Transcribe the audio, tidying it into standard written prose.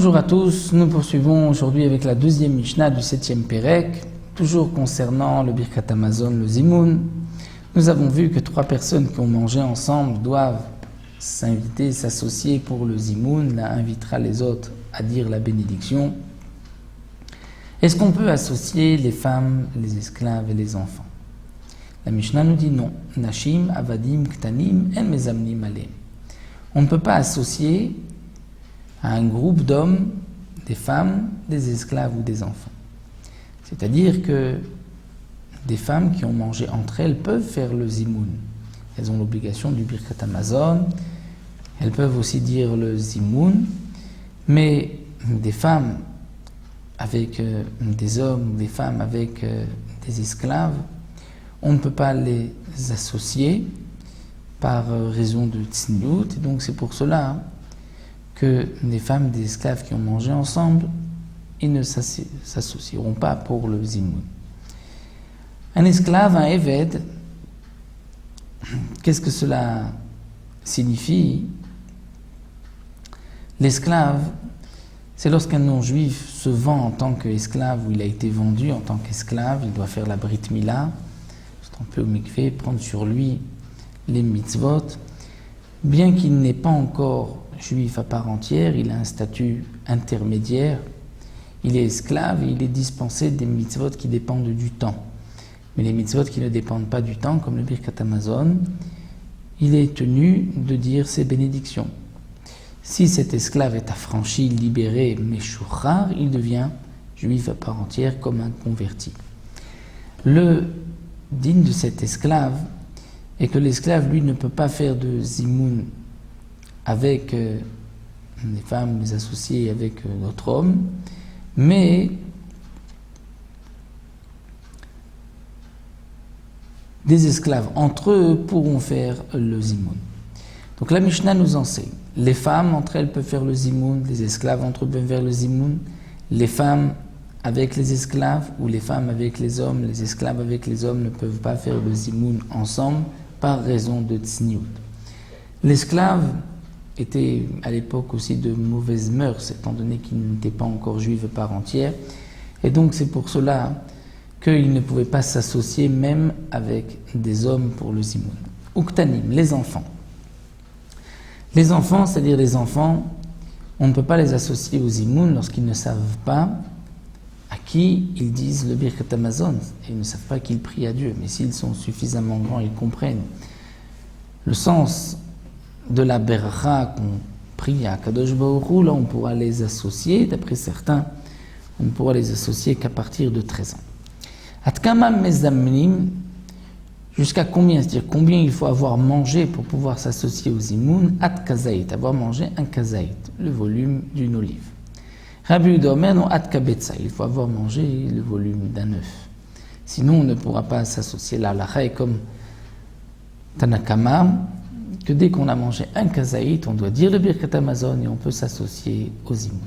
Bonjour à tous, nous poursuivons aujourd'hui avec la deuxième Mishnah du 7e Pérec, toujours concernant le Birkat Hamazon, le Zimoun. Nous avons vu que 3 personnes qui ont mangé ensemble doivent s'inviter, s'associer pour le Zimoun. L'un invitera les autres à dire la bénédiction. Est-ce qu'on peut associer les femmes, les esclaves et les enfants? La Mishnah nous dit non. Nashim, avadim, ktanim, en mezamnim alem. On ne peut pas associer à un groupe d'hommes, des femmes, des esclaves ou des enfants. C'est-à-dire que des femmes qui ont mangé entre elles peuvent faire le zimoun. Elles ont l'obligation du Birkat Hamazon, elles peuvent aussi dire le zimoun, mais des femmes avec des hommes, des femmes avec des esclaves, on ne peut pas les associer par raison de tsniout, et donc c'est pour cela que des femmes, des esclaves qui ont mangé ensemble, ils ne s'associeront pas pour le zimoun. Un esclave, un éved, qu'est-ce que cela signifie? L'esclave, c'est lorsqu'un non-juif se vend en tant qu'esclave, ou il a été vendu en tant qu'esclave, il doit faire la brit mila, c'est un peu au mikvé, prendre sur lui les mitzvot, bien qu'il n'ait pas encore juif à part entière, il a un statut intermédiaire, il est esclave et il est dispensé des mitzvot qui dépendent du temps. Mais les mitzvot qui ne dépendent pas du temps, comme le Birkat Hamazon, il est tenu de dire ses bénédictions. Si cet esclave est affranchi, libéré, meshuchar, il devient juif à part entière comme un converti. Le digne de cet esclave est que l'esclave, lui, ne peut pas faire de zimoun avec les femmes, les associés avec d'autres hommes, mais des esclaves entre eux pourront faire le zimoun. Donc la Mishnah nous enseigne, les femmes entre elles peuvent faire le zimoun, les esclaves entre eux peuvent faire le zimoun, les femmes avec les esclaves ou les femmes avec les hommes, les esclaves avec les hommes ne peuvent pas faire le zimoun ensemble par raison de tsniout. L'esclave était à l'époque aussi de mauvaises mœurs, étant donné qu'il n'était pas encore juif à part entière, et donc c'est pour cela qu'il ne pouvait pas s'associer même avec des hommes pour le zimoun. Uktanim, les enfants. Les enfants, c'est-à-dire les enfants, on ne peut pas les associer au zimoun lorsqu'ils ne savent pas à qui ils disent le Birkat Hamazon, et ils ne savent pas qu'ils prient à Dieu, mais s'ils sont suffisamment grands, ils comprennent le sens de la beracha qu'on prie à Kadosh Baruch Hu. Là on pourra les associer, d'après certains, on ne pourra les associer qu'à partir de 13 ans. Atkama mezamnim, jusqu'à combien, c'est-à-dire combien il faut avoir mangé pour pouvoir s'associer au zimoun? At kazaït, avoir mangé un kazaït, le volume d'une olive. Rabbi Yehuda Omer, non, at kabetza, il faut avoir mangé le volume d'un œuf. Sinon on ne pourra pas s'associer. La halakha est comme Tanakama, que dès qu'on a mangé un kazaït, on doit dire le Birkat Hamazon et on peut s'associer au zimoun.